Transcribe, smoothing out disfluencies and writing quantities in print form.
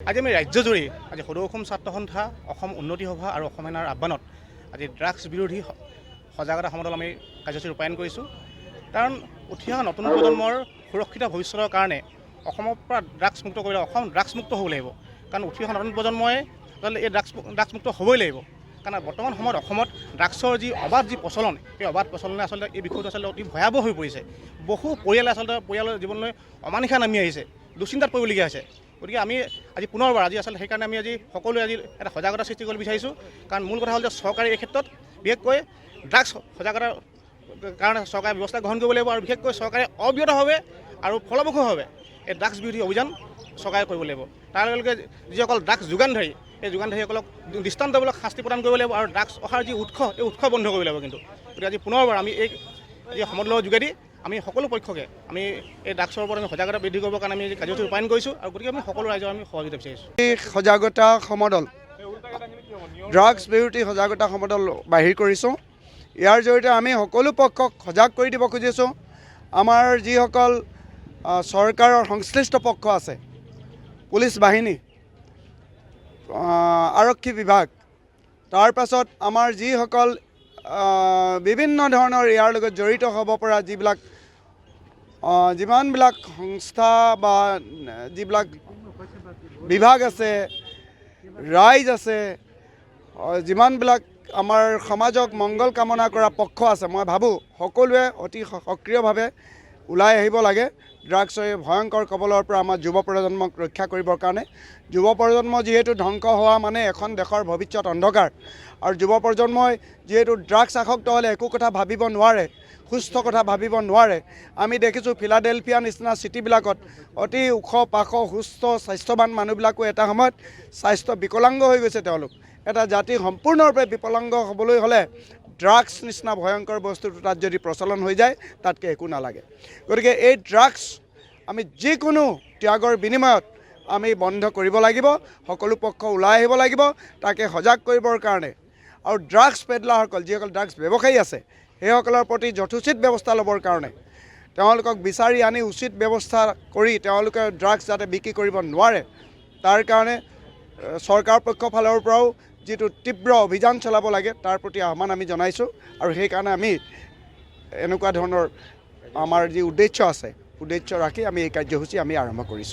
আজি আমি ৰাজ্যজুৰি আজি সদৌ অসম ছাত্ৰ সন্থা, অসম উন্নতি সভা আৰু অসম সেনাৰ আহ্বানত আজি ড্ৰাগছ বিৰোধী সজাগতা সমদল আমি কাৰ্যসূচী ৰূপায়ণ কৰিছোঁ। কাৰণ উঠি অহা নতুন প্ৰজন্মৰ সুৰক্ষিত ভৱিষ্যতৰ কাৰণে অসমৰ পৰা ড্ৰাগছ মুক্ত কৰিলে অসম ড্ৰাগছ মুক্ত হ'ব লাগিব। কাৰণ উঠি অহা নতুন প্ৰজন্মই আচলতে এই ড্ৰাগছ মুক্ত হ'বই লাগিব। কাৰণ বৰ্তমান সময়ত অসমত ড্ৰাগছৰ যি অবাধ প্ৰচলন, সেই অবাধ প্ৰচলনে আচলতে এই বিষয়টো আচলতে অতি ভয়াৱহ হৈ পৰিছে। বহু পৰিয়ালে আচলতে পৰিয়ালৰ জীৱনলৈ অমানিশা নামি আহিছে, দুশ্চিন্তাত পৰিবলগীয়া হৈছে। গতিকে আমি আজি পুনৰবাৰ আজি আচলতে সেইকাৰণে আমি আজি সকলোৱে আজি এটা সজাগতা সৃষ্টি কৰিব বিচাৰিছোঁ। কাৰণ মূল কথা হ'ল যে চৰকাৰে এই ক্ষেত্ৰত বিশেষকৈ ড্ৰাগছ সজাগতাৰ কাৰণে চৰকাৰে ব্যৱস্থা গ্ৰহণ কৰিব লাগিব আৰু বিশেষকৈ চৰকাৰে অবিৰতভাৱে আৰু ফলপ্ৰসূভাৱে এই ড্ৰাগছ বিৰোধী অভিযান চৰকাৰে কৰিব লাগিব। তাৰ লগে লগে যিসকল ড্ৰাগছ যোগানধাৰী, এই যোগানধাৰীসকলক দৃষ্টান্তমূলক শাস্তি প্ৰদান কৰিব লাগিব আৰু ড্ৰাগছ অহাৰ যি উৎস, এই উৎস বন্ধ কৰিব লাগিব। কিন্তু গতিকে আজি পুনৰবাৰ আমি এই সমদলৰ যোগেদি আমি সকলো পক্ষকে আমি এই ড্ৰাগছৰ ওপৰত আমি সজাগতা বৃদ্ধি কৰিবৰ কাৰণে আমি কাৰ্যসূচী ৰূপায়ণ কৰিছোঁ আৰু গতিকে আমি সকলো ৰাইজৰ আমি সহযোগিতা বিচাৰিছোঁ। এই সজাগতা সমদল ড্ৰাগছ বিৰোধী সজাগতা সমদল বাহিৰ কৰিছোঁ। ইয়াৰ জৰিয়তে আমি সকলো পক্ষক সজাগ কৰি দিব খুজিছোঁ। আমাৰ যিসকল চৰকাৰৰ সংশ্লিষ্ট পক্ষ আছে, পুলিচ বাহিনী, আৰক্ষী বিভাগ, তাৰ পাছত আমাৰ যিসকল বিভিন্ন ধৰণৰ ইয়াৰ লগত জড়িত হ'ব পৰা যিমানবিলাক সংস্থা বা যিবিলাক বিভাগ আছে, ৰাইজ আছে, যিমানবিলাক আমাৰ সমাজক মংগল কামনা কৰা পক্ষ আছে, মই ভাবোঁ সকলোৱে অতি সক্ৰিয়ভাৱে ওলাই আহিব লাগে। ড্ৰাগছৰ এই ভয়ংকৰ কবলৰ পৰা আমাৰ যুৱ প্ৰজন্মক ৰক্ষা কৰিবৰ কাৰণে। যুৱ প্ৰজন্ম যিহেতু ধ্বংস হোৱা মানে এখন দেশৰ ভৱিষ্যত অন্ধকাৰ, আৰু যুৱ প্ৰজন্মই যিহেতু ড্ৰাগছ আসক্ত হ'লে একো কথা ভাবিব নোৱাৰে, সুস্থ কথা ভাবিব নোৱাৰে। আমি দেখিছোঁ ফিলাডেলফিয়া নিচিনা চিটিবিলাকত অতি ওখ পাখ সুস্থ স্বাস্থ্যৱান মানুহবিলাকো এটা সময়ত স্বাস্থ্য বিকলাংগ হৈ গৈছে। তেওঁলোক এটা জাতি সম্পূৰ্ণৰূপে বিকলাংগ হ'বলৈ হ'লে ড্ৰাগছ নিচিনা ভয়ংকৰ বস্তুটো তাত যদি প্ৰচলন হৈ যায়, তাতকৈ একো নালাগে। গতিকে এই ড্ৰাগছ আমি যিকোনো ত্যাগৰ বিনিময়ত আমি বন্ধ কৰিব লাগিব। সকলো পক্ষ ওলাই আহিব লাগিব তাকে সজাগ কৰিবৰ কাৰণে। আৰু ড্ৰাগছ পেডলাৰসকল, যিসকল ড্ৰাগছ ব্যৱসায়ী আছে, সেইসকলৰ প্ৰতি যথোচিত ব্যৱস্থা ল'বৰ কাৰণে, তেওঁলোকক বিচাৰি আনি উচিত ব্যৱস্থা কৰি তেওঁলোকে ড্ৰাগছ যাতে বিক্ৰী কৰিব নোৱাৰে, তাৰ কাৰণে চৰকাৰ পক্ষৰ ফালৰ পৰাও যিটো তীব্ৰ অভিযান চলাব লাগে তাৰ প্ৰতি আহ্বান আমি জনাইছোঁ। আৰু সেইকাৰণে আমি এনেকুৱা ধৰণৰ আমাৰ যি উদ্দেশ্য আছে, উদ্দেশ্য ৰাখি আমি এই কাৰ্যসূচী আমি আৰম্ভ কৰিছোঁ।